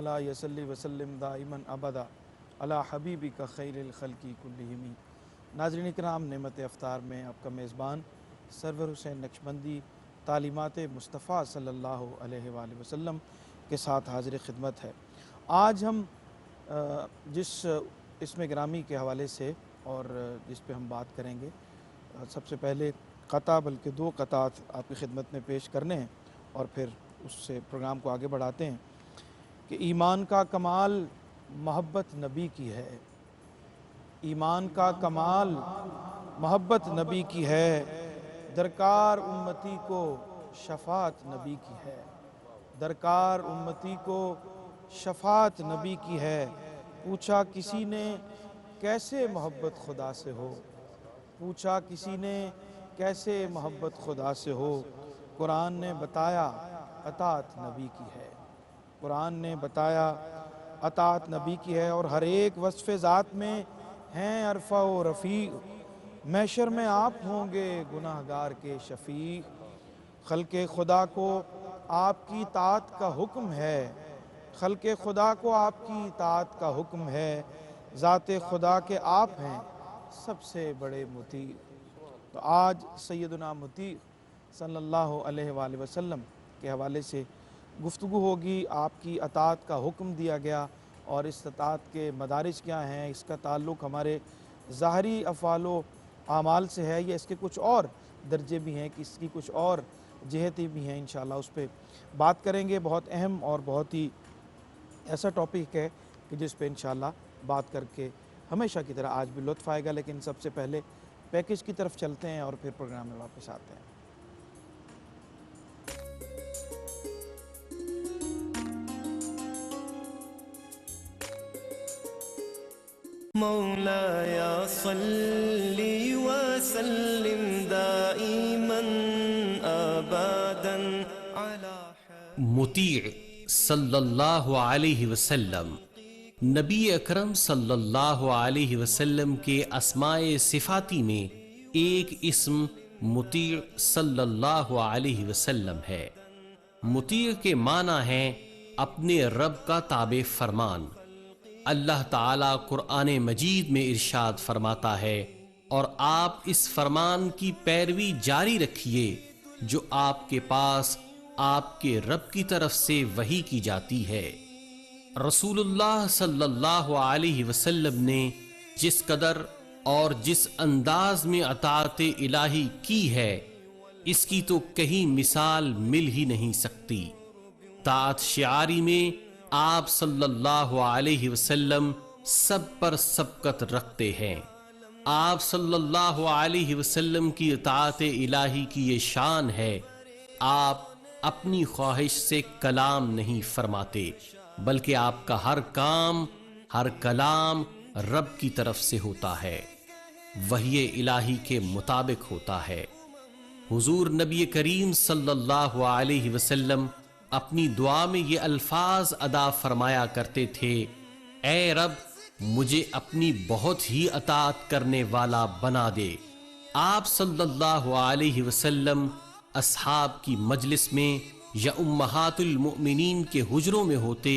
مولا یصلی وسلم دائما ابدا علی حبیبک خیر الخلق کلہم۔ ناظرین اکرام، نعمت افطار میں آپ کا میزبان سرور حسین نقشبندی تعلیمات مصطفیٰ صلی اللہ علیہ وآلہ وسلم کے ساتھ حاضر خدمت ہے۔ آج ہم جس اسم گرامی کے حوالے سے اور جس پہ ہم بات کریں گے، سب سے پہلے قطع بلکہ دو قطعات آپ کی خدمت میں پیش کرنے ہیں اور پھر اس سے پروگرام کو آگے بڑھاتے ہیں کہ ایمان کا کمال محبت نبی کی ہے، ایمان کا کمال محبت نبی کی ہے، درکار امتی کو شفاعت نبی کی ہے، درکار امتی کو شفاعت نبی کی ہے۔ پوچھا کسی نے کیسے محبت خدا سے ہو، پوچھا کسی نے کیسے محبت خدا سے ہو، قرآن نے بتایا اطاعت نبی کی ہے، قرآن نے بتایا اطاعت نبی کی ہے۔ اور ہر ایک وصف ذات میں ہیں عرفہ و رفیع، محشر میں آپ ہوں گے گناہگار کے شفیع۔ خلق خدا کو آپ کی اطاعت کا حکم ہے، خلق خدا کو آپ کی اطاعت کا حکم ہے، ذات خدا کے آپ ہیں سب سے بڑے مطیع۔ تو آج سیدنا مطیع صلی اللہ علیہ وآلہ وسلم کے حوالے سے گفتگو ہوگی۔ آپ کی اطاعت کا حکم دیا گیا اور اس اطاعت کے مدارج کیا ہیں، اس کا تعلق ہمارے ظاہری افعال و اعمال سے ہے یا اس کے کچھ اور درجے بھی ہیں، کہ اس کی کچھ اور جہتیں بھی ہیں، انشاءاللہ اس پہ بات کریں گے۔ بہت اہم اور بہت ہی ایسا ٹاپک ہے کہ جس پہ انشاءاللہ بات کر کے ہمیشہ کی طرح آج بھی لطف آئے گا، لیکن سب سے پہلے پیکج کی طرف چلتے ہیں اور پھر پروگرام میں واپس آتے ہیں۔ مولایا صلی وسلم دائما ابدا علی مطیع صلی اللہ علیہ وسلم نبی اکرم صلی اللہ علیہ وسلم کے اسماء صفاتی میں ایک اسم مطیع صلی اللہ علیہ وسلم ہے۔ مطیع کے معنی ہیں اپنے رب کا تابع فرمان۔ اللہ تعالیٰ قرآن مجید میں ارشاد فرماتا ہے، اور آپ اس فرمان کی پیروی جاری رکھیے جو آپ کے پاس آپ کے رب کی طرف سے وحی کی جاتی ہے۔ رسول اللہ صلی اللہ علیہ وسلم نے جس قدر اور جس انداز میں اطاعت الہی کی ہے، اس کی تو کہیں مثال مل ہی نہیں سکتی۔ طاعت شعاری میں آپ صلی اللہ علیہ وسلم سب پر سبقت رکھتے ہیں۔ آپ صلی اللہ علیہ وسلم کی اطاعت الہی کی یہ شان ہے، آپ اپنی خواہش سے کلام نہیں فرماتے، بلکہ آپ کا ہر کام، ہر کلام رب کی طرف سے ہوتا ہے، وحی الہی کے مطابق ہوتا ہے۔ حضور نبی کریم صلی اللہ علیہ وسلم اپنی دعا میں یہ الفاظ ادا فرمایا کرتے تھے، اے رب مجھے اپنی بہت ہی اطاعت کرنے والا بنا دے۔ آپ صلی اللہ علیہ وسلم اصحاب کی مجلس میں یا امہات المؤمنین کے حجروں میں ہوتے،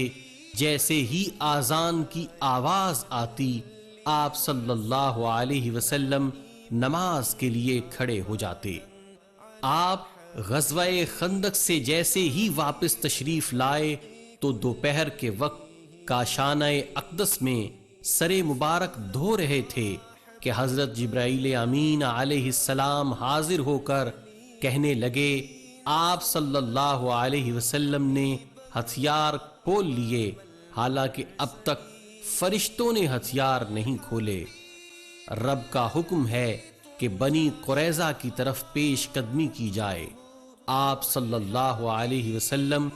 جیسے ہی آذان کی آواز آتی، آپ صلی اللہ علیہ وسلم نماز کے لیے کھڑے ہو جاتے۔ آپ غزوہ خندق سے جیسے ہی واپس تشریف لائے تو دوپہر کے وقت کاشانہ اقدس میں سر مبارک دھو رہے تھے کہ حضرت جبرائیل امین علیہ السلام حاضر ہو کر کہنے لگے، آپ صلی اللہ علیہ وسلم نے ہتھیار کھول لیے، حالانکہ اب تک فرشتوں نے ہتھیار نہیں کھولے۔ رب کا حکم ہے کہ بنی قریظہ کی طرف پیش قدمی کی جائے۔ آپ صلی اللہ علیہ وسلم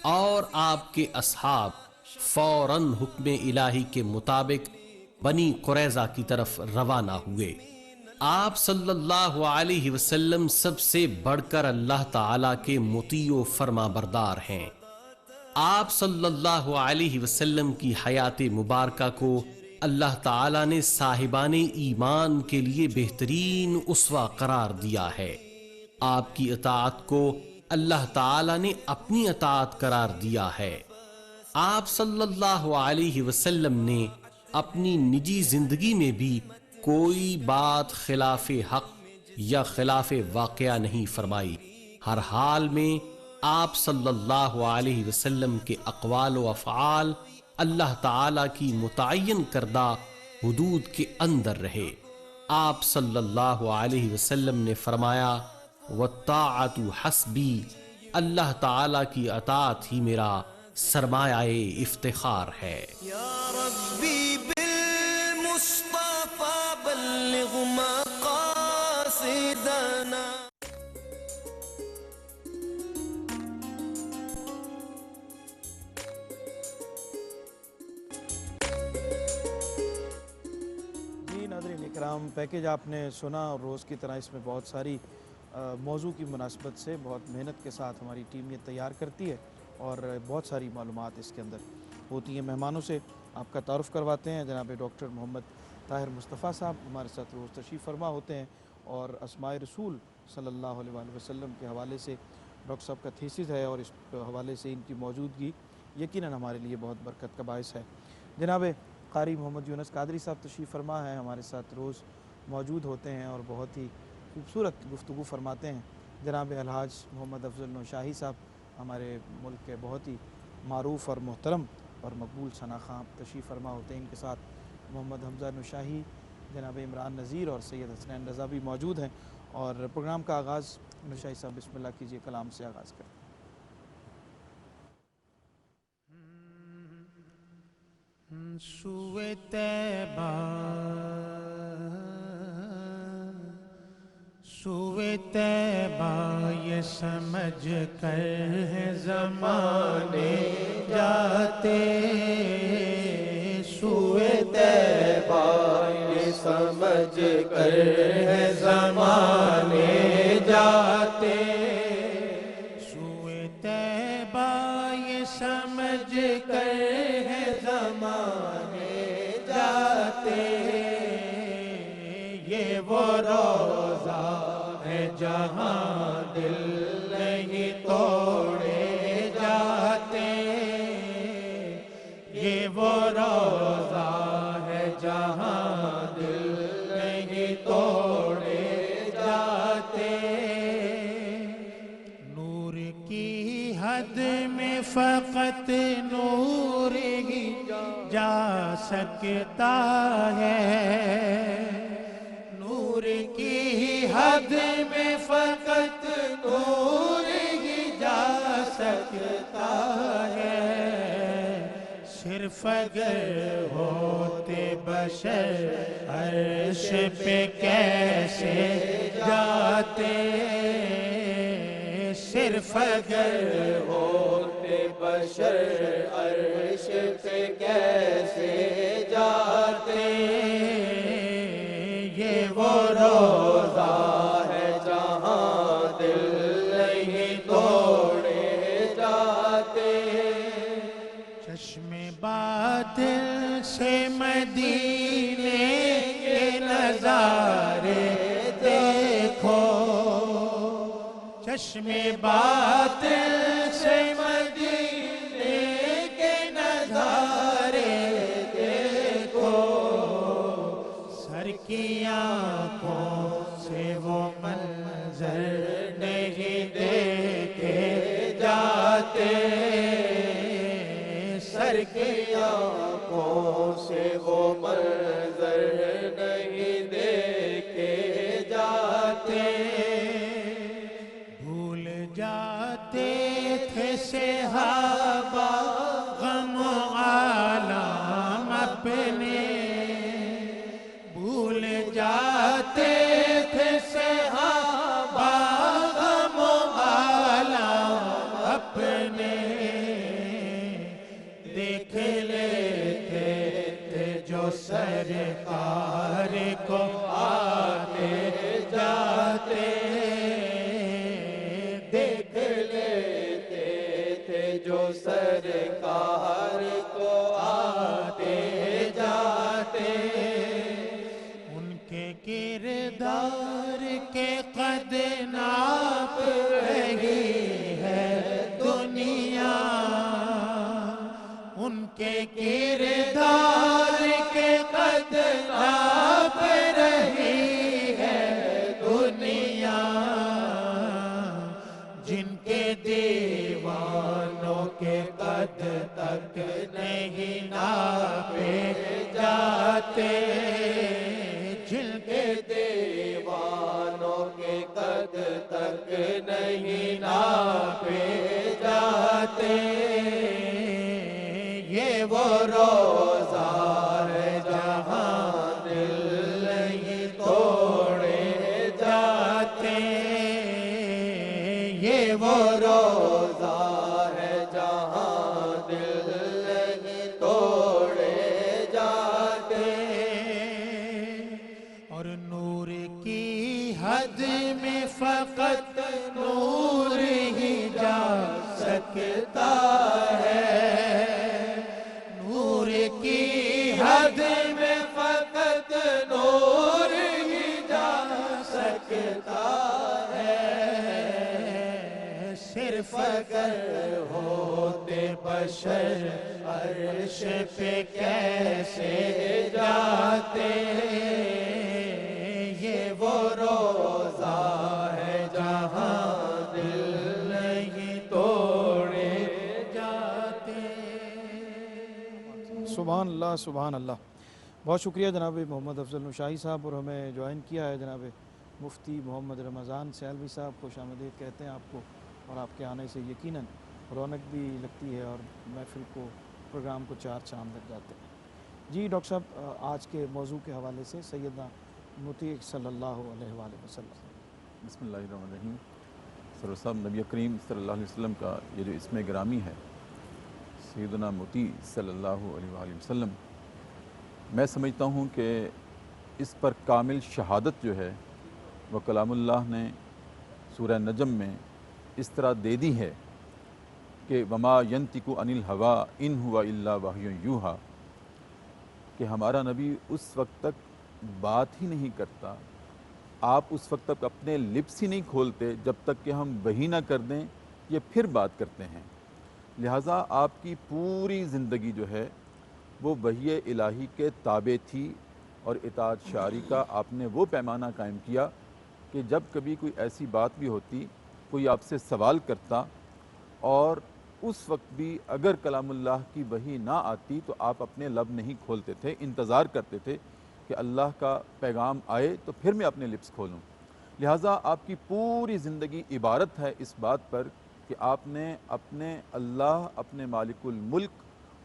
اور آپ کے اصحاب فوراً حکم الہی کے مطابق بنی قریظہ کی طرف روانہ ہوئے۔ آپ صلی اللہ علیہ وسلم سب سے بڑھ کر اللہ تعالیٰ کے مطیع و فرما بردار ہیں۔ آپ صلی اللہ علیہ وسلم کی حیات مبارکہ کو اللہ تعالیٰ نے صاحبان ایمان کے لیے بہترین اسوہ قرار دیا ہے۔ آپ کی اطاعت کو اللہ تعالیٰ نے اپنی اطاعت قرار دیا ہے۔ آپ صلی اللہ علیہ وسلم نے اپنی نجی زندگی میں بھی کوئی بات خلاف حق یا خلاف واقعہ نہیں فرمائی۔ ہر حال میں آپ صلی اللہ علیہ وسلم کے اقوال و افعال اللہ تعالی کی متعین کردہ حدود کے اندر رہے۔ آپ صلی اللہ علیہ وسلم نے فرمایا وَالطَّاعَةُ حَسْبِي، اللہ تعالی کی اطاعت ہی میرا سرمایہ افتخار ہے۔ یا ربی بالمصطفى بلغ مقاصدنا۔ جی ناظرین اکرام، پیکیج آپ نے سنا اور روز کی طرح اس میں بہت ساری موضوع کی مناسبت سے بہت محنت کے ساتھ ہماری ٹیم یہ تیار کرتی ہے اور بہت ساری معلومات اس کے اندر ہوتی ہیں۔ مہمانوں سے آپ کا تعارف کرواتے ہیں۔ جناب ڈاکٹر محمد طاہر مصطفیٰ صاحب ہمارے ساتھ روز تشریف فرما ہوتے ہیں اور اسماء رسول صلی اللہ علیہ وآلہ وسلم کے حوالے سے ڈاکٹر صاحب کا تھیسس ہے اور اس حوالے سے ان کی موجودگی یقیناً ہمارے لیے بہت برکت کا باعث ہے۔ جناب قاری محمد یونس قادری صاحب تشریف فرما ہیں، ہمارے ساتھ روز موجود ہوتے ہیں اور بہت ہی خوبصورت گفتگو فرماتے ہیں۔ جناب الحاج محمد افضل نوشاہی صاحب ہمارے ملک کے بہت ہی معروف اور محترم اور مقبول شناخواں تشریف فرما ہوتے ہیں۔ ان کے ساتھ محمد حمزہ نوشاہی، جناب عمران نذیر اور سید حسنین رضا بھی موجود ہیں، اور پروگرام کا آغاز نوشاہی صاحب بسم اللہ کیجیے، کلام سے آغاز کریں۔ سوئے طیبہ سوئے طیبہ یہ سمجھ کر ہے زمانے جاتے، سوئے طیبہ یہ سمجھ کر ہے زمانے جاتے، سوئے طیبہ یہ سمجھ کر ہے زمانے جاتے، یہ وہ روزہ ہے جہاں دل نہیں توڑے جاتے، یہ وہ روزہ ہے جہاں دل نہیں توڑے جاتے، نور کی حد میں فقط نور ہی جا سکتا ہے، نور کی حد میں فقط نور ہی جا سکتا ہے، صرف اگر ہوتے بشر عرش پہ کیسے جاتے، صرف اگر ہوتے بشر عرش پہ کیسے جاتے، یہ وہ روزہ ہے جہاں دل نہیں توڑے جاتے، چشم باطل سے مدینے کے نظارے دیکھو، چشم باطل سے مدینے کے نظارے دیکھو، سر کی آنکھوں سے وہ منظر نہیں دیکھے جاتے، سر کی آنکھوں سے وہ منظر نہیں دیکھے جاتے، بھول جاتے تھے صحابہ غم و عالم اپنے، بھول جاتے تھے صحابہ غم و عالم اپنے، دیکھ لیتے تھے جو سرکار کو آتے جاتے، دیکھ لیتے تھے جو سرکار کو آتے جاتے، ان کے کردار کے قد ناپ رہی ہے دنیا، کردار کے قد ناپ رہی ہے دنیا، جن کے دیوانوں کے قد تک نہیں ناپے جاتے، جن کے دیوانوں کے قد تک نہیں ناپے جاتے، یہ وہ روزہ ہے جہاں دل نہیں توڑے جاتے، یہ وہ روزہ ہے جہاں دل نہیں توڑے جاتے، اور نور کی حد میں فقط نور ہی جا سکتا ہے، نور کی حد میں فقط نور ہی جا سکتا ہے، صرف اگر ہوتے بشر عرش پہ کیسے جاتے، یہ وہ روزہ ہے جہاں دل نہیں توڑے جاتے۔ سبحان اللہ سبحان اللہ۔ بہت شکریہ جناب محمد افضل نشائی صاحب، اور ہمیں جوائن کیا ہے جناب مفتی محمد رمضان سیالوی صاحب۔ خوش آمدید کہتے ہیں آپ کو، اور آپ کے آنے سے یقیناً رونق بھی لگتی ہے اور محفل کو، پروگرام کو چار چاند لگ جاتے ہیں۔ جی ڈاکٹر صاحب، آج کے موضوع کے حوالے سے سیدنا مطیع صلی اللہ علیہ وآلہ وسلم۔ بسم اللہ الرحمن الرحیم۔ سرور صاحب نبی کریم صلی اللہ علیہ وسلم کا یہ جو اسم گرامی ہے سیدنا مطیع صلی اللہ علیہ وآلہ وسلم، میں سمجھتا ہوں کہ اس پر کامل شہادت جو ہے وہ کلام اللہ نے سورہ نجم میں اس طرح دے دی ہے کہ وما ینطق عن الہوی ان ہوا الا وحی یوحی، کہ ہمارا نبی اس وقت تک بات ہی نہیں کرتا، آپ اس وقت تک اپنے لپس ہی نہیں کھولتے جب تک کہ ہم وحی نہ کر دیں، یہ پھر بات کرتے ہیں۔ لہٰذا آپ کی پوری زندگی جو ہے وہ وحی الہی کے تابع تھی، اور اطاعت شاعری کا آپ نے وہ پیمانہ قائم کیا کہ جب کبھی کوئی ایسی بات بھی ہوتی، کوئی آپ سے سوال کرتا، اور اس وقت بھی اگر کلام اللہ کی وحی نہ آتی تو آپ اپنے لب نہیں کھولتے تھے، انتظار کرتے تھے کہ اللہ کا پیغام آئے تو پھر میں اپنے لپس کھولوں۔ لہٰذا آپ کی پوری زندگی عبارت ہے اس بات پر کہ آپ نے اپنے اللہ، اپنے مالک الملک،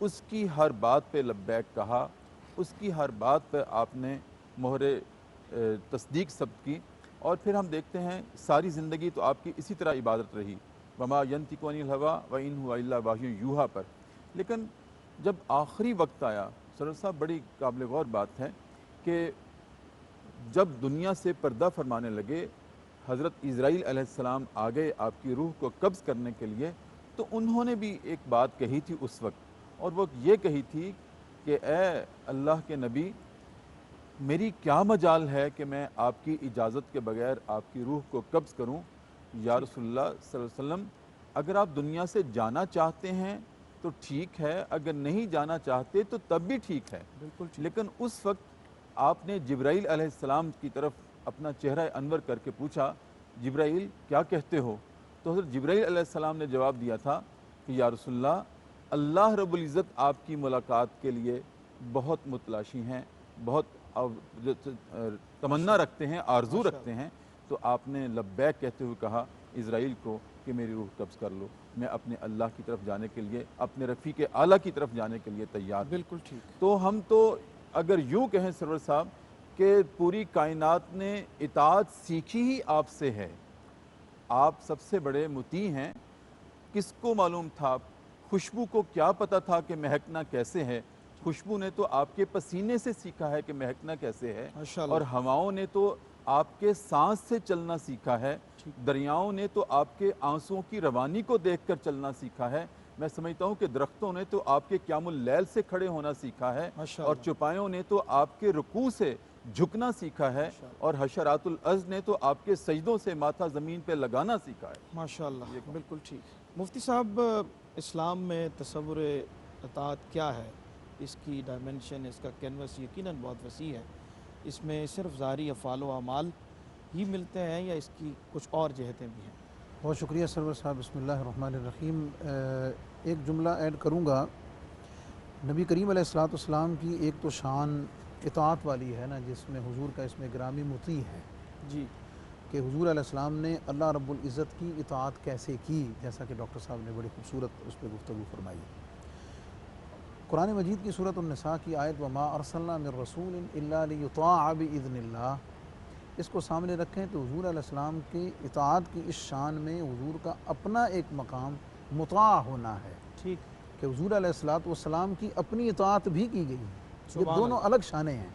اس کی ہر بات پہ لبیک کہا، اس کی ہر بات پہ آپ نے مہر تصدیق ثبت کی، اور پھر ہم دیکھتے ہیں ساری زندگی تو آپ کی اسی طرح عبادت رہی، وما ینطق عن الہوی وان ہوا الا وحی یوحی پر۔ لیکن جب آخری وقت آیا، سرور صاحب بڑی قابل غور بات ہے کہ جب دنیا سے پردہ فرمانے لگے، حضرت عزرائیل علیہ السلام آ گئے آپ کی روح کو قبض کرنے کے لیے، تو انہوں نے بھی ایک بات کہی تھی اس وقت، اور وہ یہ کہی تھی کہ اے اللہ کے نبی، میری کیا مجال ہے کہ میں آپ کی اجازت کے بغیر آپ کی روح کو قبض کروں؟ یا رسول اللہ صلی اللہ علیہ وسلم، اگر آپ دنیا سے جانا چاہتے ہیں تو ٹھیک ہے، اگر نہیں جانا چاہتے تو تب بھی ٹھیک ہے۔ بالکل ٹھیک۔ لیکن اس وقت آپ نے جبرائیل علیہ السلام کی طرف اپنا چہرہ انور کر کے پوچھا، جبرائیل کیا کہتے ہو؟ تو حضرت جبرائیل علیہ السلام نے جواب دیا تھا کہ یا رسول اللہ، اللہ رب العزت آپ کی ملاقات کے لیے بہت متلاشی ہیں، بہت تمنا رکھتے ہیں، آرزو رکھتے ہیں۔ تو آپ نے لبیک کہتے ہوئے کہا اسرائیل کو کہ میری روح قبض کر لو، میں اپنے اللہ کی طرف جانے کے لیے، اپنے رفیق اعلیٰ کی طرف جانے کے لیے تیار ہوں۔ بالکل ٹھیک۔ تو ہم تو اگر یوں کہیں سرور صاحب کہ پوری کائنات نے اطاعت سیکھی ہی آپ سے ہے، آپ سب سے بڑے مطیع ہیں۔ کس کو معلوم تھا؟ خوشبو کو کیا پتہ تھا کہ مہکنا کیسے ہے؟ خوشبو نے تو آپ کے پسینے سے سیکھا ہے کہ مہکنا کیسے ہے، ماشاءاللہ۔ اور ہواؤں نے تو آپ کے سانس سے چلنا سیکھا ہے، دریاؤں نے تو آپ کے آنسوؤں کی روانی کو دیکھ کر چلنا سیکھا ہے۔ میں سمجھتا ہوں کہ درختوں نے تو آپ کے قیام اللیل سے کھڑے ہونا سیکھا ہے، اور چوپایوں نے تو آپ کے رکوع سے جھکنا سیکھا ہے، اور حشرات الارض نے تو آپ کے سجدوں سے ماتھا زمین پہ لگانا سیکھا ہے۔ ماشاءاللہ، بالکل ٹھیک۔ مفتی صاحب، اسلام میں تصور اطاعت کیا ہے؟ اس کی ڈائمنشن، اس کا کینوس یقیناً بہت وسیع ہے۔ اس میں صرف ظاہری افعال و اعمال ہی ملتے ہیں یا اس کی کچھ اور جہتیں بھی ہیں؟ بہت شکریہ سرور صاحب، بسم اللہ الرحمن الرحیم۔ ایک جملہ ایڈ کروں گا، نبی کریم علیہ السلام کی ایک تو شان اطاعت والی ہے نا، جس میں حضور کا اس میں گرامی مطیع ہے جی، کہ حضور علیہ السلام نے اللہ رب العزت کی اطاعت کیسے کی، جیسا کہ ڈاکٹر صاحب نے بڑی خوبصورت اس پہ گفتگو فرمائی۔ قرآن مجید کی سورۃ النساء کی آیت وما ارسلنا من رسول الا لیطاع باذن اللہ، اس کو سامنے رکھیں تو حضور علیہ السلام کی اطاعت کی اس شان میں حضور کا اپنا ایک مقام مطاع ہونا ہے، ٹھیک، کہ حضور علیہ السلام کی اپنی اطاعت بھی کی گئی ہے۔ یہ سبحان دونوں اللہ۔ الگ شانیں ہیں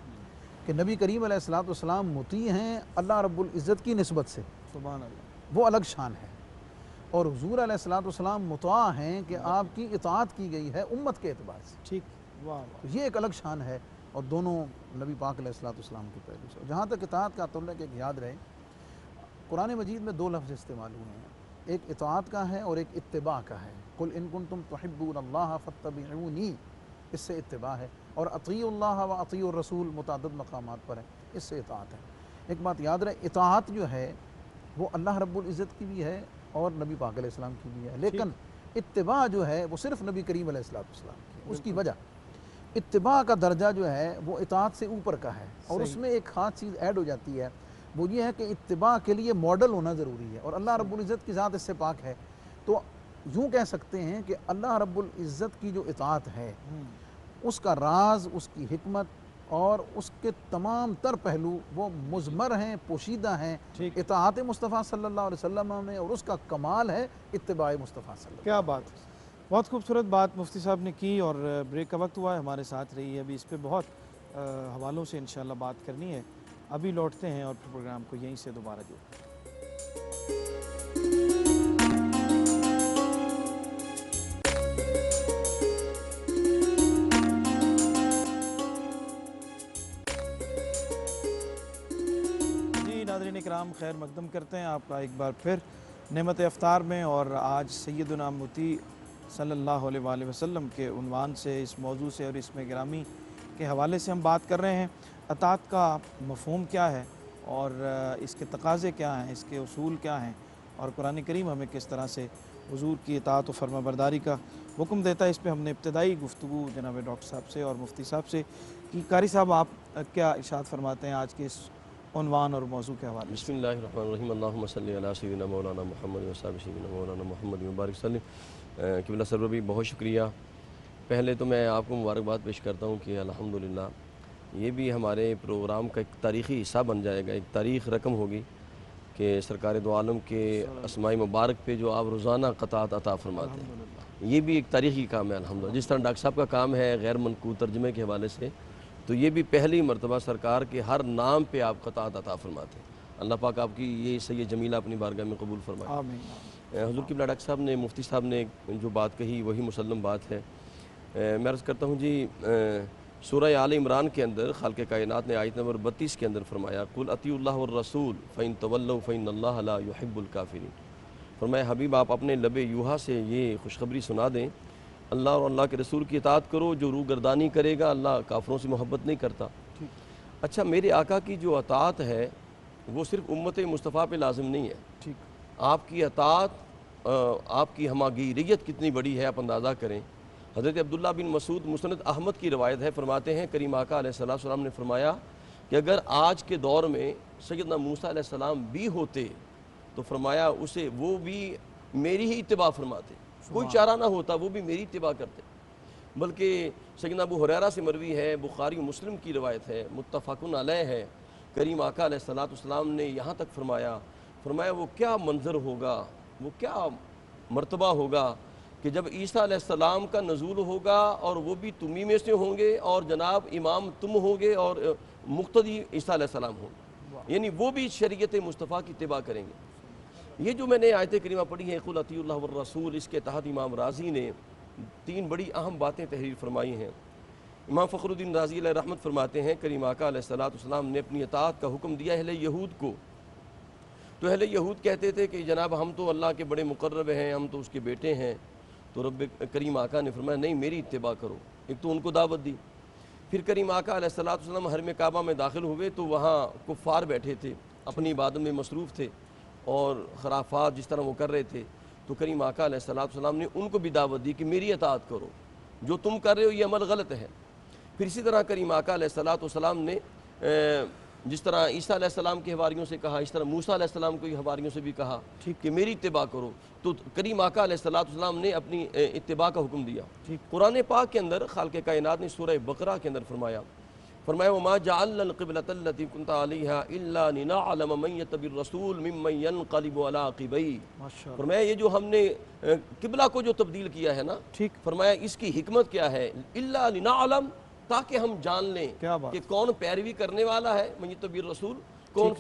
کہ نبی کریم علیہ السلام مطیع ہیں اللہ رب العزت کی نسبت سے، سبحان اللہ، وہ الگ شان ہے، اور حضور علیہ السلام مطاع ہیں کہ آپ کی اطاعت کی گئی ہے امت کے اعتبار سے، ٹھیک، واہ واہ، تو یہ ایک الگ شان ہے، اور دونوں نبی پاک علیہ السلام کے پہلو سے۔ جہاں تک اطاعت کا تعلق، ایک یاد رہے قرآن مجید میں دو لفظ استعمال ہوئے ہیں، ایک اطاعت کا ہے اور ایک اتباع کا ہے۔ قل ان کنتم تحبون اللہ فاتبعونی، اس سے اتباع ہے، اور اطیعوا اللہ و اطیعوا الرسول متعدد مقامات پر ہے، اس سے اطاعت ہے۔ ایک بات یاد رہے، اطاعت جو ہے وہ اللہ رب العزت کی بھی ہے اور نبی پاک علیہ السلام کی بھی ہے، لیکن اتباع جو ہے وہ صرف نبی کریم علیہ السلام کی ہے۔ اس کی وجہ اتباع کا درجہ جو ہے وہ اطاعت سے اوپر کا ہے، اور اس میں ایک خاص چیز ایڈ ہو جاتی ہے، وہ یہ ہے کہ اتباع کے لیے ماڈل ہونا ضروری ہے، اور اللہ رب العزت کی ذات اس سے پاک ہے، تو یوں کہہ سکتے ہیں کہ اللہ رب العزت کی جو اطاعت ہے اس کا راز، اس کی حکمت اور اس کے تمام تر پہلو وہ مضمر ہیں، پوشیدہ ہیں ٹھیک، اطاعت مصطفیٰ صلی اللہ علیہ وسلم میں، اور اس کا کمال ہے اتباع مصطفیٰ صلی اللہ علیہ کیا بات ہے، بہت خوبصورت بات مفتی صاحب نے کی، اور بریک کا وقت ہوا ہے، ہمارے ساتھ رہی ہے، ابھی اس پہ بہت حوالوں سے انشاءاللہ بات کرنی ہے، ابھی لوٹتے ہیں اور پروگرام کو یہیں سے دوبارہ جوڑتے ہیں۔ جی ناظرین اکرام، خیر مقدم کرتے ہیں آپ کا ایک بار پھر نعمت افطار میں، اور آج سیدنا مطیع صلی اللہ علیہ وآلہ وسلم کے عنوان سے، اس موضوع سے اور اس میں گرامی کے حوالے سے ہم بات کر رہے ہیں۔ اطاعت کا مفہوم کیا ہے اور اس کے تقاضے کیا ہیں، اس کے اصول کیا ہیں، اور قرآن کریم ہمیں کس طرح سے حضور کی اطاعت و فرما برداری کا حکم دیتا ہے، اس پہ ہم نے ابتدائی گفتگو جناب ڈاکٹر صاحب سے اور مفتی صاحب سے کی۔ قاری صاحب، آپ کیا ارشاد فرماتے ہیں آج کے اس عنوان اور موضوع کے حوالے سے؟ بسم اللہ الرحمن الرحیم، اللہم صلی علی سیدنا مولانا محمد و صحابہ سیدنا مولانا محمد مبارک وسلم۔ قبلہ سرور بھی بہت شکریہ۔ پہلے تو میں آپ کو مبارکباد پیش کرتا ہوں کہ الحمدللہ یہ بھی ہمارے پروگرام کا ایک تاریخی حصہ بن جائے گا، ایک تاریخ رقم ہوگی کہ سرکار دو عالم کے اسماء مبارک پہ جو آپ روزانہ قطعات عطا فرماتے ہیں، یہ بھی ایک تاریخی کام ہے الحمدللہ۔ جس طرح ڈاکٹر صاحب کا کام ہے غیر منقوط ترجمے کے حوالے سے، تو یہ بھی پہلی مرتبہ سرکار کے ہر نام پہ آپ قطعات عطا فرماتے ہیں۔ اللہ پاک آپ کی یہ صحیح جمیلہ اپنی بارگاہ میں قبول فرمائے۔ آمین۔ حضور قبلہ ڈاکٹر صاحب نے، مفتی صاحب نے جو بات کہی وہی مسلم بات ہے۔ میں عرض کرتا ہوں جی، سورہ آل عمران کے اندر خالق کائنات نے آیت نمبر 32 کے اندر فرمایا قُلْ اطیعوا اللہ والرسول فَإِن تَوَلَّوْا فَإِنَّ اللَّهَ لَا يُحِبُّ الْكَافِرِينَ۔ فرمایا حبیب آپ اپنے لب یوحا سے یہ خوشخبری سنا دیں، اللہ اور اللہ کے رسول کی اطاعت کرو، جو روح گردانی کرے گا اللہ کافروں سے محبت نہیں کرتا۔ اچھا، میرے آقا کی جو اطاعت ہے وہ صرف امت مصطفیٰ پہ لازم نہیں ہے، ٹھیک، آپ کی اطاعت، آپ کی ہماگیریت کتنی بڑی ہے آپ اندازہ کریں۔ حضرت عبداللہ بن مسعود مسند احمد کی روایت ہے، فرماتے ہیں کریم آقا علیہ السلام نے فرمایا کہ اگر آج کے دور میں سیدنا موسیٰ علیہ السلام بھی ہوتے تو فرمایا اسے وہ بھی میری ہی اتباع فرماتے، کوئی چارہ نہ ہوتا، وہ بھی میری اتباع کرتے۔ بلکہ سیدنا ابو ہریرہ سے مروی ہے، بخاری و مسلم کی روایت ہے، متفق علیہ ہے، کریم آقا علیہ السلام نے یہاں تک فرمایا وہ کیا منظر ہوگا، وہ کیا مرتبہ ہوگا کہ جب عیسیٰ علیہ السلام کا نزول ہوگا اور وہ بھی تمہیں میں سے ہوں گے، اور جناب امام تم ہوں گے اور مقتدی عیسیٰ علیہ السلام ہوں گے، یعنی وہ بھی شریعت مصطفیٰ کی اتباع کریں گے۔ یہ جو میں نے آیت کریمہ پڑھی ہے قُلْ اطیعوا اللہ والرسول، اس کے تحت امام رازی نے 3 بڑی اہم باتیں تحریر فرمائی ہیں۔ امام فخر الدین رازی علیہ رحمت فرماتے ہیں کریم آقا علیہ السلام نے اپنی اطاعت کا حکم دیا اہل یہود کو، تو اہل یہود کہتے تھے کہ جناب ہم تو اللہ کے بڑے مقرب ہیں، ہم تو اس کے بیٹے ہیں، تو رب کریم آقا نے فرمایا نہیں، میری اتباع کرو۔ ایک تو ان کو دعوت دی. پھر کریم آقا علیہ الصلوۃ والسلام حرم کعبہ میں داخل ہوئے تو وہاں کفار بیٹھے تھے، اپنی عبادت میں مصروف تھے اور خرافات جس طرح وہ کر رہے تھے. تو کریم آقا علیہ الصلوۃ والسلام نے ان کو بھی دعوت دی کہ میری اطاعت کرو، جو تم کر رہے ہو یہ عمل غلط ہے. پھر اسی طرح کریم آقا علیہ الصلوۃ والسلام نے جس طرح عیسیٰ علیہ السلام کے حواریوں سے کہا، اس طرح موسیٰ علیہ السلام کو حواریوں سے بھی کہا کہ میری اتباع کرو. تو کریم آقا علیہ الصلوۃ والسلام نے اپنی اتباع کا حکم دیا. قرآن پاک کے اندر خالق کائنات نے سورہ بقرہ کے اندر فرمایا وَمَا جَعَلْنَا الْقِبْلَةَ الَّتِي كُنْتَ عَلَيْهَا إِلَّا لِنَعْلَمَ مَن يَتَّبِعِ الرَّسُولَ مِمَّن يَنقَلِبُ عَلَىٰ عَقِبَيْهِ. فرمایا یہ جو ہم نے قبلہ کو جو تبدیل کیا ہے نا، فرمایا اس کی حکمت کیا ہے؟ إِلَّا لِنَعْلَمَ، تاکہ ہم جان لیں کہ کون پیروی کرنے والا ہے، من یتبع الرسول، کون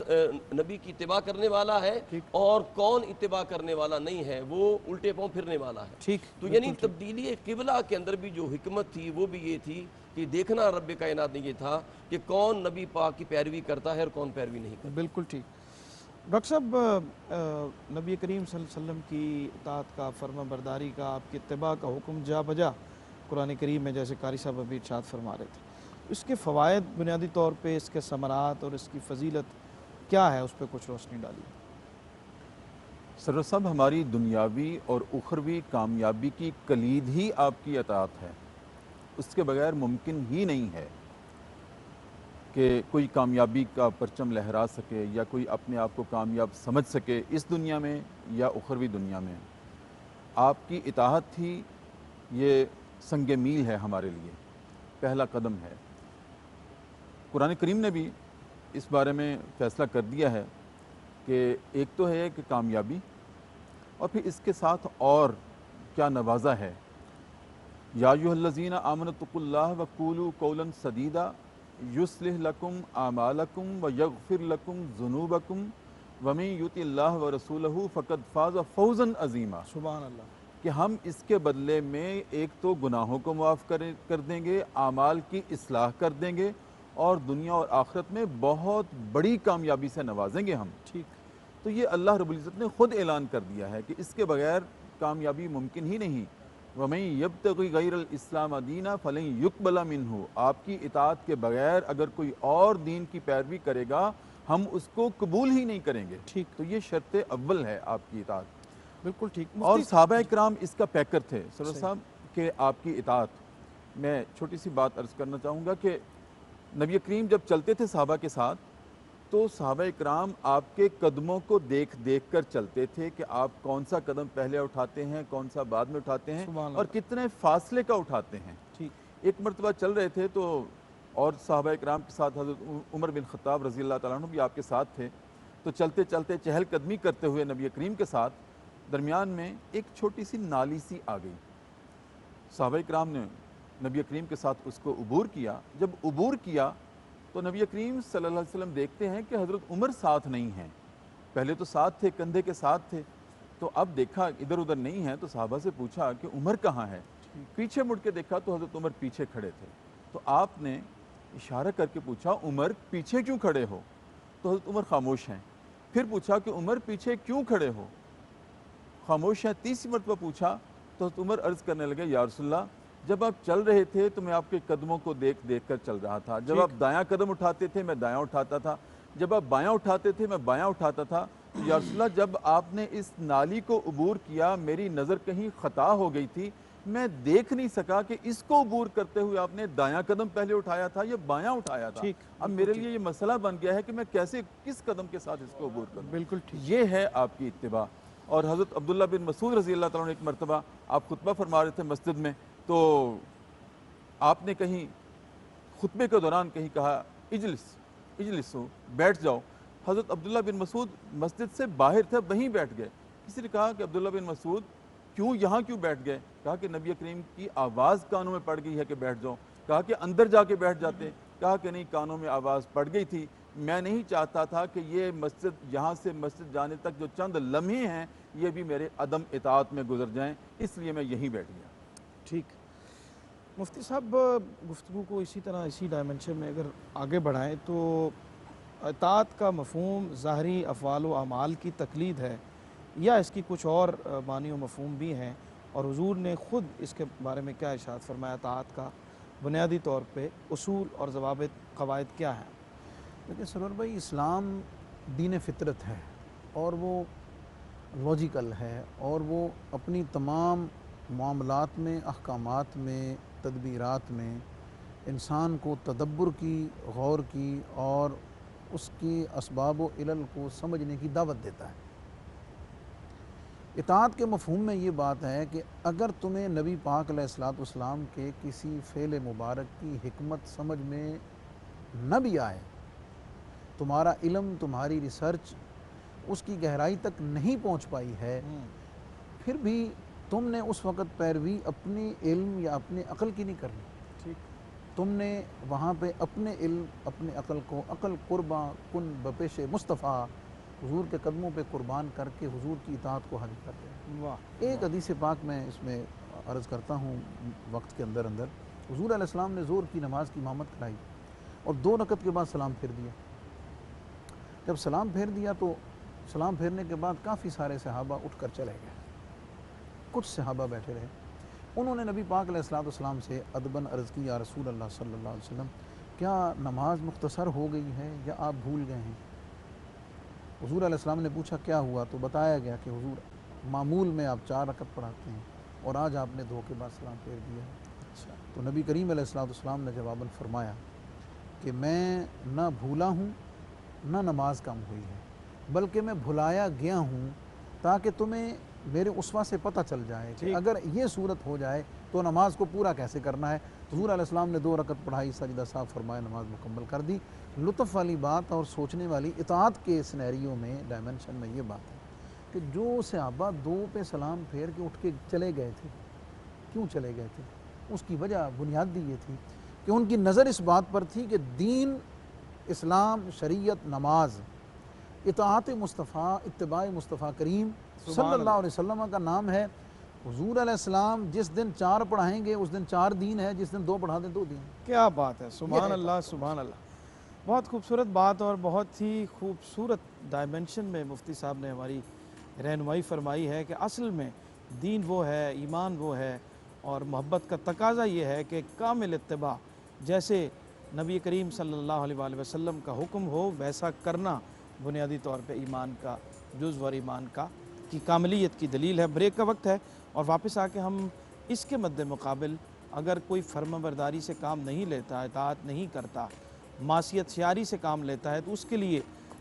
نبی کی اتباع کرنے والا ہے اور کون اتباع کرنے والا نہیں ہے، وہ الٹے پاؤں پھرنے والا ہے. تو یعنی تبدیلی قبلہ کے اندر بھی جو حکمت تھی وہ بھی یہ تھی کہ دیکھنا رب کائنات نے یہ تھا کہ کون نبی پاک کی پیروی کرتا ہے اور کون پیروی نہیں کرتا. بالکل ٹھیک. ڈاکٹر صاحب، نبی کریم صلی اللہ علیہ وسلم کی اطاعت کا، فرما برداری کا، آپ کی اتباع کا حکم جا بجا قرآن کریم میں، جیسے قاری صاحب ابھی ارشاد فرما رہے تھے. اس کے فوائد بنیادی طور پہ، اس کے ثمرات اور اس کی فضیلت کیا ہے، اس پہ کچھ روشنی ڈالیے. سرور صاحب، ہماری دنیاوی اور اخروی کامیابی کی کلید ہی آپ کی اطاعت ہے. اس کے بغیر ممکن ہی نہیں ہے کہ کوئی کامیابی کا پرچم لہرا سکے یا کوئی اپنے آپ کو کامیاب سمجھ سکے اس دنیا میں یا اخروی دنیا میں. آپ کی اطاعت ہی یہ سنگ میل ہے ہمارے لیے، پہلا قدم ہے. قرآن کریم نے بھی اس بارے میں فیصلہ کر دیا ہے کہ ایک تو ہے کہ کامیابی، اور پھر اس کے ساتھ اور کیا نوازا ہے. یا ایھا الذین آمنوا اتقوا اللہ وقولوا قولا سدیدا یصلح لکم اعمالکم ویغفر لکم ذنوبکم ومن یطع اللہ ورسولہ فقد فاز فوزا عظیما. سبحان اللہ. کہ ہم اس کے بدلے میں ایک تو گناہوں کو معاف کر دیں گے، اعمال کی اصلاح کر دیں گے، اور دنیا اور آخرت میں بہت بڑی کامیابی سے نوازیں گے ہم. ٹھیک. تو یہ اللہ رب العزت نے خود اعلان کر دیا ہے کہ اس کے بغیر کامیابی ممکن ہی نہیں. وَمَن يَبْتَغِ غَيْرَ الْإِسْلَامَ دِينًا فَلَن يُقْبَلَ مِنْهُ. آپ کی اطاعت کے بغیر اگر کوئی اور دین کی پیروی کرے گا ہم اس کو قبول ہی نہیں کریں گے. ٹھیک. تو یہ شرط اول ہے آپ کی اطاعت. بالکل ٹھیک. اور صحابہ کرام اس کا پیکر تھے سرور صاحب کہ آپ کی اطاعت. میں چھوٹی سی بات عرض کرنا چاہوں گا کہ نبی کریم جب چلتے تھے صحابہ کے ساتھ تو صحابہ کرام آپ کے قدموں کو دیکھ دیکھ کر چلتے تھے کہ آپ کون سا قدم پہلے اٹھاتے ہیں، کون سا بعد میں اٹھاتے ہیں، اور کتنے فاصلے کا اٹھاتے ہیں. ایک مرتبہ چل رہے تھے تو اور صحابہ کرام کے ساتھ حضرت عمر بن خطاب رضی اللہ تعالیٰ عنہ بھی آپ کے ساتھ تھے. تو چلتے چلتے چہل قدمی کرتے ہوئے نبی کریم کے ساتھ درمیان میں ایک چھوٹی سی نالی سی آ گئی. صحابہ کرام نے نبی کریم کے ساتھ اس کو عبور کیا. جب عبور کیا تو نبی کریم صلی اللہ علیہ وسلم دیکھتے ہیں کہ حضرت عمر ساتھ نہیں ہیں. پہلے تو ساتھ تھے، کندھے کے ساتھ تھے، تو اب دیکھا ادھر ادھر نہیں ہے تو صحابہ سے پوچھا کہ عمر کہاں ہے. پیچھے مڑ کے دیکھا تو حضرت عمر پیچھے کھڑے تھے. تو آپ نے اشارہ کر کے پوچھا عمر پیچھے کیوں کھڑے ہو؟ تو حضرت عمر خاموش ہیں. پھر پوچھا کہ عمر پیچھے کیوں کھڑے ہو؟ خاموش ہیں. تیسری مرتبہ پوچھا تو حضرت عمر عرض کرنے لگے یا رسول اللہ جب آپ چل رہے تھے تو میں آپ کے قدموں کو دیکھ دیکھ کر چل رہا تھا. جب آپ دایاں قدم اٹھاتے تھے میں دایاں اٹھاتا تھا، جب آپ بایاں اٹھاتے تھے میں بایاں اٹھاتا تھا. تو یا رسول اللہ جب آپ نے اس نالی کو عبور کیا میری نظر کہیں خطا ہو گئی تھی، میں دیکھ نہیں سکا کہ اس کو عبور کرتے ہوئے آپ نے دایاں قدم پہلے اٹھایا تھا یا بایاں اٹھایا تھا. اب میرے لیے یہ مسئلہ بن گیا ہے کہ میں کیسے کس قدم کے ساتھ اس کو عبور کروں. بالکل یہ ہے آپ کی اتباع. اور حضرت عبداللہ بن مسعود رضی اللہ تعالیٰ عنہ ایک مرتبہ آپ خطبہ فرما رہے تھے مسجد میں، تو آپ نے کہیں خطبے کے دوران کہیں کہا اجلسو، بیٹھ جاؤ. حضرت عبداللہ بن مسعود مسجد سے باہر تھے، وہیں بیٹھ گئے. کسی نے کہا کہ عبداللہ بن مسعود یہاں کیوں بیٹھ گئے؟ کہا کہ نبی کریم کی آواز کانوں میں پڑ گئی ہے کہ بیٹھ جاؤ. کہا کہ اندر جا کے بیٹھ جاتے. کہا کہ نہیں، کانوں میں آواز پڑ گئی تھی، میں نہیں چاہتا تھا کہ یہ مسجد یہاں سے مسجد جانے تک جو چند لمحے ہیں یہ بھی میرے عدم اطاعت میں گزر جائیں، اس لیے میں یہیں بیٹھ گیا. ٹھیک. مفتی صاحب، گفتگو کو اسی طرح اسی ڈائمنشن میں اگر آگے بڑھائیں تو اطاعت کا مفہوم ظاہری افعال و اعمال کی تقلید ہے یا اس کی کچھ اور معنی و مفہوم بھی ہیں، اور حضور نے خود اس کے بارے میں کیا ارشاد فرمایا اطاعت کا؟ بنیادی طور پہ اصول اور ضوابط قواعد کیا ہیں؟ دیکھیں سرور بھائی، اسلام دین فطرت ہے اور وہ لاجیکل ہے، اور وہ اپنی تمام معاملات میں، احکامات میں، تدبیرات میں انسان کو تدبر کی، غور کی اور اس کی اسباب و علل کو سمجھنے کی دعوت دیتا ہے۔ اطاعت کے مفہوم میں یہ بات ہے کہ اگر تمہیں نبی پاک علیہ الصلوۃ والسلام کے کسی فعل مبارک کی حکمت سمجھ میں نہ بھی آئے، تمہارا علم، تمہاری ریسرچ اس کی گہرائی تک نہیں پہنچ پائی ہے، پھر بھی تم نے اس وقت پیروی اپنے علم یا اپنے عقل کی نہیں کرنی۔ تم نے وہاں پہ اپنے علم، اپنے عقل کو عقل قرباں کن بپیش مصطفیٰ، حضور کے قدموں پہ قربان کر کے حضور کی اطاعت کو حاضر کر دیں۔ واہ، ایک حدیث پاک میں اس میں عرض کرتا ہوں وقت کے اندر حضور علیہ السلام نے ظہر کی نماز کی امامت کرائی اور 2 رکعت کے بعد سلام پھیر دیا۔ جب سلام پھیر دیا تو سلام پھیرنے کے بعد کافی سارے صحابہ اٹھ کر چلے گئے، کچھ صحابہ بیٹھے رہے۔ انہوں نے نبی پاک علیہ الصلوۃ والسلام سے ادباً عرض کی، یا رسول اللہ صلی اللہ علیہ وسلم، کیا نماز مختصر ہو گئی ہے یا آپ بھول گئے ہیں؟ حضور علیہ السلام نے پوچھا کیا ہوا، تو بتایا گیا کہ حضور معمول میں آپ 4 رکعت پڑھاتے ہیں اور آج آپ نے 2 کے بعد سلام پھیر دیا ہے۔ تو نبی کریم علیہ الصلوۃ والسلام نے جواباً فرمایا کہ میں نہ بھولا ہوں نہ نماز کم ہوئی ہے، بلکہ میں بھلایا گیا ہوں تاکہ تمہیں میرے اسوہ سے پتہ چل جائے کہ اگر یہ صورت ہو جائے تو نماز کو پورا کیسے کرنا ہے۔ حضور علیہ السلام نے 2 رکعت پڑھائی، سجدہ صاحب فرمایا، نماز مکمل کر دی۔ لطف والی بات اور سوچنے والی اطاعت کے سینیریو میں، ڈائمنشن میں یہ بات ہے کہ جو صحابہ 2 پہ سلام پھیر کے اٹھ کے چلے گئے تھے، کیوں چلے گئے تھے؟ اس کی وجہ بنیادی یہ تھی کہ ان کی نظر اس بات پر تھی کہ دین، اسلام، شریعت، نماز، اطاعت مصطفیٰ، اتباع مصطفیٰ کریم صلی اللہ علیہ وسلم کا نام ہے۔ حضور علیہ السلام جس دن 4 پڑھائیں گے اس دن 4 دین ہے، جس دن 2 پڑھا دیں 2 دین۔ کیا بات ہے، سبحان اللہ، سبحان اللہ۔ بہت خوبصورت بات اور بہت ہی خوبصورت ڈائمنشن میں مفتی صاحب نے ہماری رہنمائی فرمائی ہے کہ اصل میں دین وہ ہے، ایمان وہ ہے، اور محبت کا تقاضا یہ ہے کہ کامل اتباع، جیسے نبی کریم صلی اللہ علیہ وآلہ وسلم کا حکم ہو ویسا کرنا بنیادی طور پہ ایمان کا جزو اور ایمان کی کاملیت کی دلیل ہے۔ بریک کا وقت ہے اور واپس آ کے ہم اس کے مد مقابل اگر کوئی فرما برداری سے کام نہیں لیتا، اطاعت نہیں کرتا، معصیت شیاری سے کام لیتا ہے، تو اس کے لیے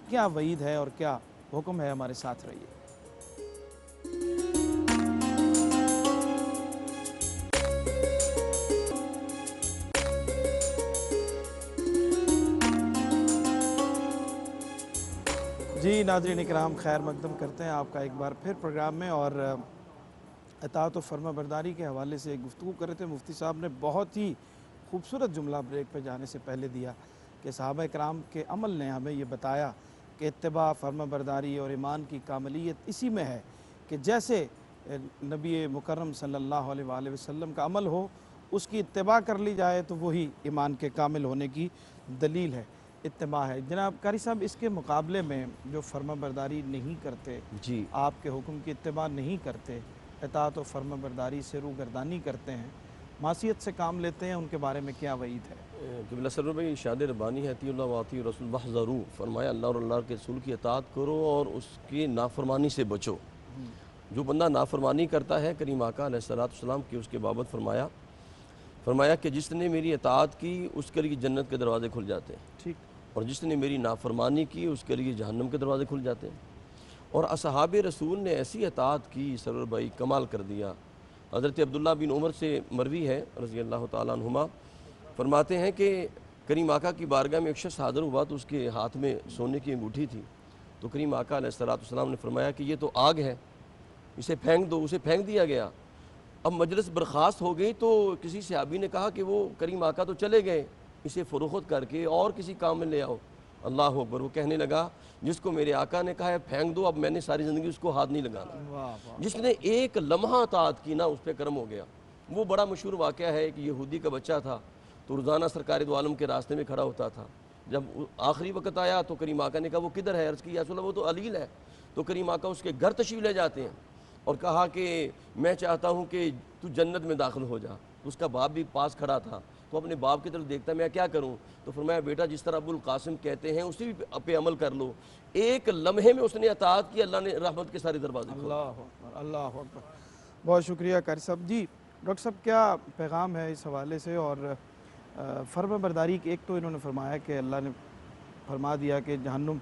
کیا وعید ہے اور کیا حکم ہے، ہمارے ساتھ رہیے۔ جی ناظرین اکرام، خیر مقدم کرتے ہیں آپ کا ایک بار پھر پروگرام میں، اور اطاعت و فرما برداری کے حوالے سے گفتگو کر رہے تھے۔ مفتی صاحب نے بہت ہی خوبصورت جملہ بریک پہ جانے سے پہلے دیا کہ صحابہ کرام کے عمل نے ہمیں یہ بتایا کہ اتباع، فرما برداری اور ایمان کی کاملیت اسی میں ہے کہ جیسے نبی مکرم صلی اللہ علیہ وآلہ وسلم کا عمل ہو، اس کی اتباع کر لی جائے تو وہی ایمان کے کامل ہونے کی دلیل ہے، اتباع ہے۔ جناب قاری صاحب، اس کے مقابلے میں جو فرما برداری نہیں کرتے، جی، آپ کے حکم کی اتباع نہیں کرتے، اطاعت و فرما برداری سے روگردانی کرتے ہیں، معصیت سے کام لیتے ہیں، ان کے بارے میں کیا وعید ہے؟ قبلہ سرور بھائی ارشاد ربانی ہے، اطیعوا اللہ واطیعوا الرسول واحذروا، فرمایا اللہ اور اللہ کے رسول کی اطاعت کرو اور اس کی نافرمانی سے بچو۔ جو بندہ نافرمانی کرتا ہے، کریم آقا علیہ الصلوۃ والسلام کی اس کے بابت فرمایا کہ جس نے میری اطاعت کی اس کے لیے جنت کے دروازے کھل جاتے ہیں، ٹھیک، اور جس نے میری نافرمانی کی اس کے لیے جہنم کے دروازے کھل جاتے ہیں۔ اور اصحاب رسول نے ایسی اطاعت کی سرور بھائی، کمال کر دیا۔ حضرت عبداللہ بن عمر سے مروی ہے رضی اللہ تعالیٰ عنہما، فرماتے ہیں کہ کریم آقا کی بارگاہ میں ایک شخص حاضر ہوا تو اس کے ہاتھ میں سونے کی انگوٹھی تھی، تو کریم آقا علیہ الصلوۃ والسلام نے فرمایا کہ یہ تو آگ ہے، اسے پھینک دو۔ اسے پھینک دیا گیا۔ اب مجلس برخاست ہو گئی تو کسی صحابی نے کہا کہ وہ کریم آقا تو چلے گئے، اسے فروخت کر کے اور کسی کام میں لے آؤ۔ اللہ اکبر، وہ کہنے لگا جس کو میرے آقا نے کہا ہے پھینک دو، اب میں نے ساری زندگی اس کو ہاتھ نہیں لگانا۔ جس نے ایک لمحہ اطاعت کی نا، اس پہ کرم ہو گیا۔ وہ بڑا مشہور واقعہ ہے کہ یہودی کا بچہ تھا تو روزانہ سرکار دو عالم کے راستے میں کھڑا ہوتا تھا۔ جب آخری وقت آیا تو کریم آقا نے کہا وہ کدھر ہے؟ عرض کی یا رسول اللہ وہ تو علیل ہے۔ تو کریم آقا اس کے گھر تشریف لے جاتے ہیں اور کہا کہ میں چاہتا ہوں کہ تو جنت میں داخل ہو جا۔ اس کا باپ بھی پاس کھڑا تھا، تو اپنے باپ کی طرف دیکھتا ہے میں کیا کروں؟ تو فرمایا بیٹا جس طرح ابو القاسم کہتے ہیں اسی پہ عمل کر لو۔ ایک لمحے میں اس نے اطاعت کی، اللہ نے رحمت کے سارے دروازے کھولے۔ اللہ اکبر، اللہ اکبر، بہت شکریہ قاری صاحب جی۔ ڈاکٹر صاحب کیا پیغام ہے اس حوالے سے؟ اور فرما برداری کی ایک تو انہوں نے فرمایا کہ اللہ نے فرما دیا کہ جہنم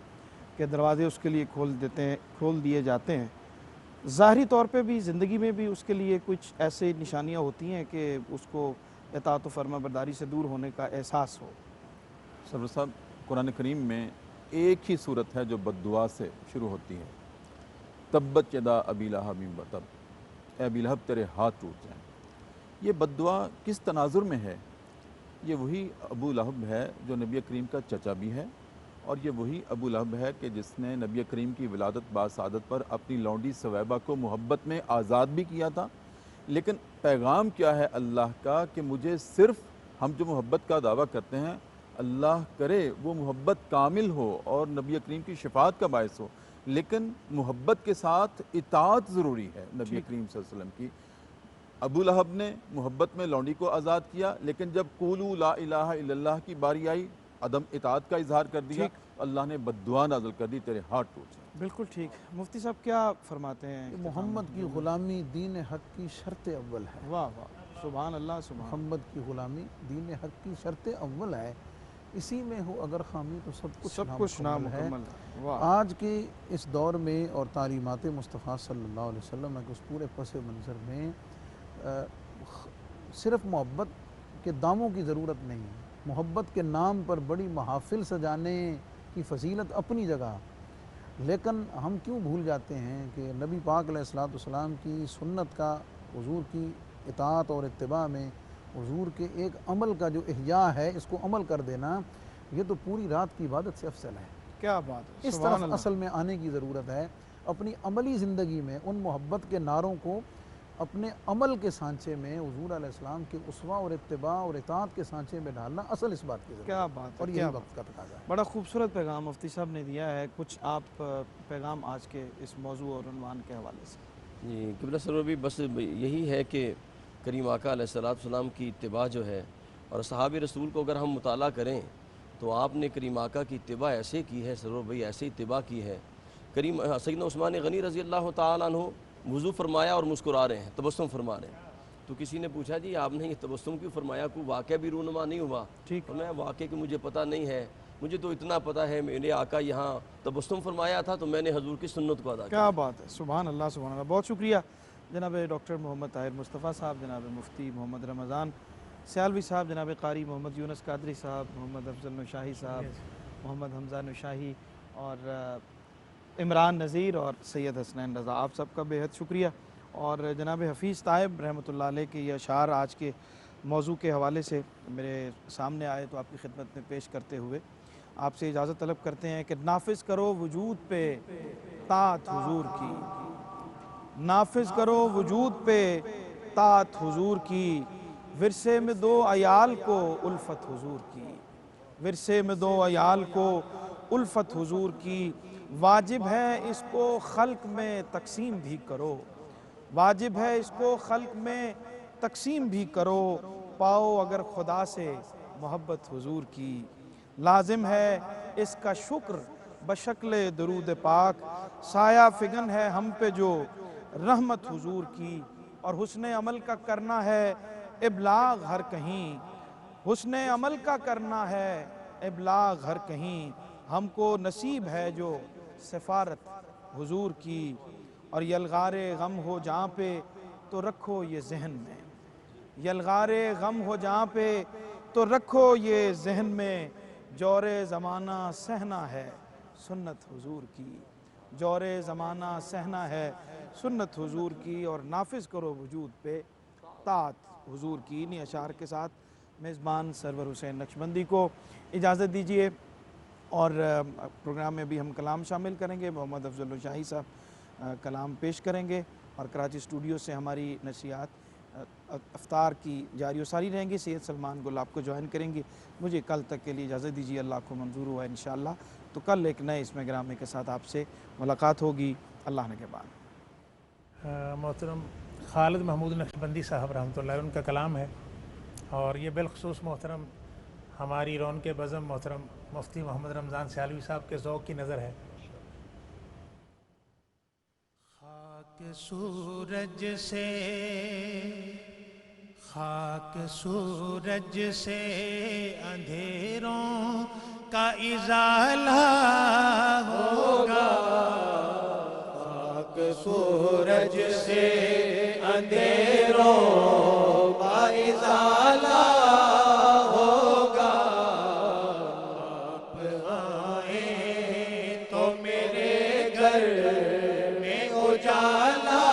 کے دروازے اس کے لیے کھول دیے جاتے ہیں، ظاہری طور پہ بھی زندگی میں بھی اس کے لیے کچھ ایسے نشانیاں ہوتی ہیں کہ اس کو اطاعت و فرما برداری سے دور ہونے کا احساس ہو؟ سرور صاحب قرآن کریم میں ایک ہی صورت ہے جو بد دعا سے شروع ہوتی ہے، تبت یدا ابی لہب وتب، اے ابی لہب تیرے ہاتھ ٹوٹ جائیں۔ یہ بد دعا کس تناظر میں ہے؟ یہ وہی ابو لہب ہے جو نبی کریم کا چچا بھی ہے، اور یہ وہی ابو لہب ہے کہ جس نے نبی کریم کی ولادت باسعادت پر اپنی لونڈی سویبہ کو محبت میں آزاد بھی کیا تھا۔ لیکن پیغام کیا ہے اللہ کا کہ مجھے صرف، ہم جو محبت کا دعویٰ کرتے ہیں اللہ کرے وہ محبت کامل ہو اور نبی کریم کی شفاعت کا باعث ہو، لیکن محبت کے ساتھ اطاعت ضروری ہے نبی کریم صلی اللہ علیہ وسلم کی۔ ابو لہب نے محبت میں لونڈی کو آزاد کیا، لیکن جب قولوا لا الہ الا اللہ کی باری آئی عدم اطاعت کا اظہار کر دیا، اللہ نے بد دعا نازل کر دی، تیرے ہاتھ ٹوٹ جائیں۔ بالکل ٹھیک۔ مفتی صاحب کیا فرماتے ہیں؟ کہ محمد کی غلامی دین حق کی شرط اول ہے۔ واہ واہ، سبحان اللہ، سبحان محمد کی غلامی دین حق کی شرط اول ہے، اسی میں ہو اگر خامی تو سب کچھ نامکمل ہے۔ واہ، آج کے اس دور میں اور تعلیمات مصطفیٰ صلی اللہ علیہ وسلم کے اس پورے پس منظر میں صرف محبت کے داموں کی ضرورت نہیں ہے، محبت کے نام پر بڑی محافل سجانے کی فضیلت اپنی جگہ، لیکن ہم کیوں بھول جاتے ہیں کہ نبی پاک علیہ الصلوۃ والسلام کی سنت کا، حضور کی اطاعت اور اتباع میں حضور کے ایک عمل کا جو احیاء ہے، اس کو عمل کر دینا، یہ تو پوری رات کی عبادت سے افضل ہے۔ کیا بات ہے، اس سبحان طرف اللہ۔ اصل میں آنے کی ضرورت ہے، اپنی عملی زندگی میں ان محبت کے نعروں کو اپنے عمل کے سانچے میں حضور علیہ السلام کے اسوہ اور اتباع اور اطاعت کے سانچے میں ڈالنا اصل اس بات کی ضرورت ہے۔ کیا بات ہے، اور کیا یہی بات وقت کا تقاضا ہے۔ بڑا خوبصورت پیغام مفتی صاحب نے دیا ہے۔ کچھ آپ پیغام آج کے اس موضوع اور عنوان کے حوالے سے؟ جی قبلہ سرور بھی بس یہی ہے کہ کریم آقا علیہ السلام کی اتباع جو ہے، اور صحاب رسول کو اگر ہم مطالعہ کریں تو آپ نے کریم آقا کی اتباع ایسے کی ہے سرور بھائی، ایسے اتباع کی ہے۔ کریم سیدنا عثمان غنی رضی اللہ تعالیٰ عنہ وضو فرمایا اور مسکرا رہے ہیں، تبسم فرما رہے ہیں۔ تو کسی نے پوچھا جی آپ نے یہ تبسم کیوں فرمایا، کوئی واقعہ بھی رونما نہیں ہوا؟ ٹھیک، اور میں واقعہ کہ مجھے پتہ نہیں ہے، مجھے تو اتنا پتہ ہے میرے آقا یہاں تبسم فرمایا تھا تو میں نے حضور کی سنت کو ادا کیا۔ کیا بات ہے، سبحان اللہ، سبحان اللہ۔ بہت شکریہ جناب ڈاکٹر محمد طاہر مصطفیٰ صاحب، جناب مفتی محمد رمضان سیالوی صاحب، جناب قاری محمد یونس قادری صاحب، محمد افضل نشاہی صاحب، محمد حمزہ نشاہی اور عمران نذیر اور سید حسنین رضا، آپ سب کا بے حد شکریہ۔ اور جناب حفیظ طائب رحمۃ اللہ علیہ کے یہ اشعار آج کے موضوع کے حوالے سے میرے سامنے آئے تو آپ کی خدمت میں پیش کرتے ہوئے آپ سے اجازت طلب کرتے ہیں کہ نافذ کرو وجود پہ طاعت حضور کی، نافذ کرو وجود پہ طاعت حضور کی، ورثے میں دو عیال کو الفت حضور کی، ورثے میں دو عیال کو الفت حضور کی، واجب ہے اس کو خلق میں تقسیم بھی کرو، واجب ہے اس کو خلق میں تقسیم بھی کرو، پاؤ اگر خدا سے محبت حضور کی، لازم ہے اس کا شکر بشکل درود پاک، سایہ فگن ہے ہم پہ جو رحمت حضور کی، اور حسن عمل کا کرنا ہے ابلاغ ہر کہیں، حسن عمل کا کرنا ہے ابلاغ ہر کہیں، ہم کو نصیب ہے جو سفارت حضور کی، اور یلغار غم ہو جہاں پہ تو رکھو یہ ذہن میں، یلغار غم ہو جہاں پہ تو رکھو یہ ذہن میں، جور زمانہ سہنا ہے سنت حضور کی، جور زمانہ سہنا ہے سنت حضور کی، اور نافذ کرو وجود پہ طاعت حضور کی۔ انہی اشعار کے ساتھ میزبان سرور حسین نقشبندی کو اجازت دیجیے، اور پروگرام میں بھی ہم کلام شامل کریں گے، محمد افضل نشاہی صاحب کلام پیش کریں گے، اور کراچی اسٹوڈیو سے ہماری نشریات افطار کی جاری و ساری رہیں گی، سید سلمان گل آپ کو جوائن کریں گی۔ مجھے کل تک کے لیے اجازت دیجیے، اللہ کو منظور ہوا انشاءاللہ تو کل ایک نئے اسم گرامی کے ساتھ آپ سے ملاقات ہوگی، اللہ نگہبان۔ محترم خالد محمود نقشبندی صاحب رحمۃ اللہ علیہ، ان کا کلام ہے اور یہ بالخصوص محترم ہماری رون کے بزم محترم مفتی محمد رمضان سیالوی صاحب کے ذوق کی نظر ہے۔ خاک سورج سے، خاک سورج سے اندھیروں کا ازالہ ہوگا، خاک سورج سے اندھیروں کا ازالہ ہوگا، آپ آئیں تو میرے گھر میں اجالا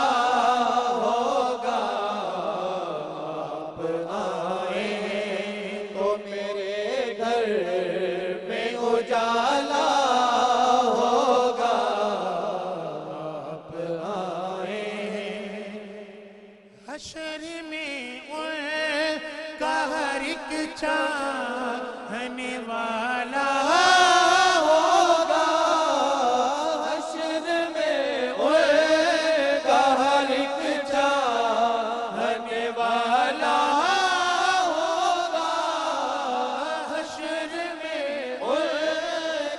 ہوگا، آپ آئیں تو میرے گھر میں اجالا ہوگا، آپ آئیں حشر میں ان کا ہر ایک چاہنے والا ہوگا، حشر میں ان کا ہر ایک چاہنے والا ہوگا، حشر میں ان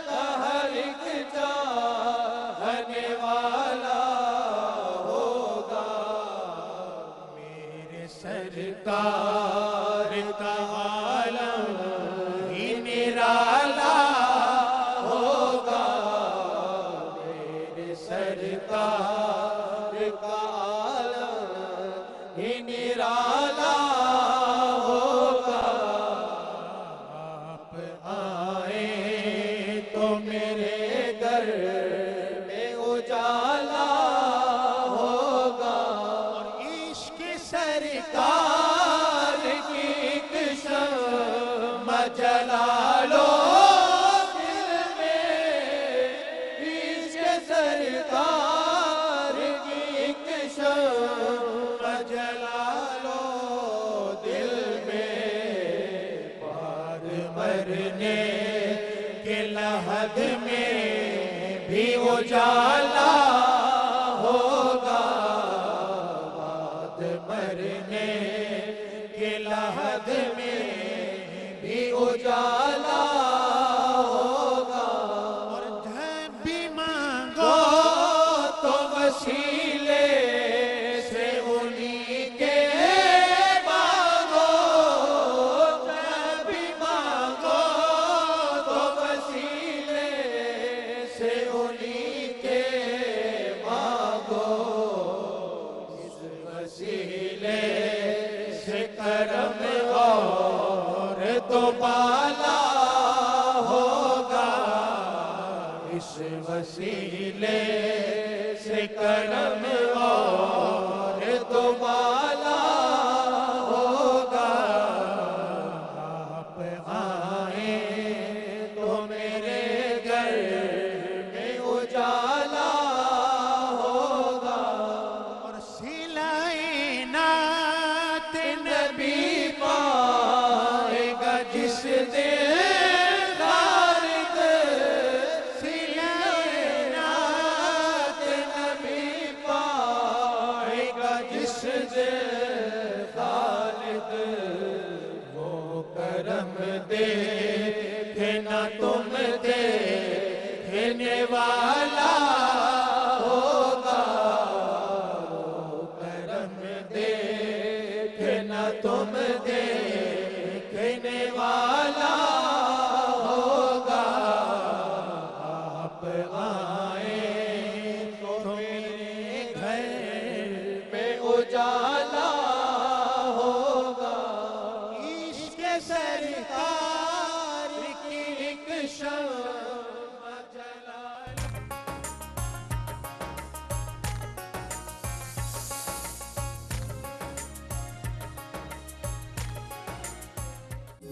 کا ہر ایک چاہنے والا ہوگا، میرے سرکار کا عالم ہی نرالا ہوگا، میرے سرکار کا عالم ہی نرالا ہوگا، آپ آئیں تو میرے گھر میں اجالا ہوگا، اور عشق سرکار کی ایک شمع جلا لو دل میں، عشق سرکار کی ایک شمع جلا لو دل میں، بعد مرنے کے لحد میں بھی اجالا ہوگا، بعد مرنے کے لحد میں بھی اجالا ہوگا، اور جب بھی مانگو تو وسیلے سے انہی کے مانگو، جب بھی مانگو تو وسیلے سے انہی کے مانگو، اس وسیلے سے کرم اور تو بالا ہوگا، اس وسیلے سے کرم اور تو بالا ہوگا، آپ آئیں تو میرے گھر میں اجالا ہوگا، اور سلائے نعت نبی پائے گا جس دل خالد، سلائے نعت نبی پائے گا جس دل خالد، وہ کرم دیکھنا تم دیکھنے والا ہوگا، وہ کرم دیکھنا تم دیکھنے والا ہوگا، آپ آئیں تو میرے گھر میں اجالا ہوگا، عشق سرکار کی ایک شمع جلا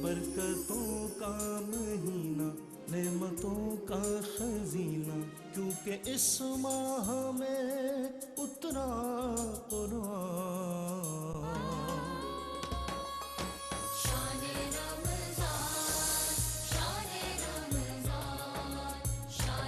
برکتوں کا مہینہ، نعمتوں کا خزینہ، کیونکہ اس ماہ میں اترا قرآن،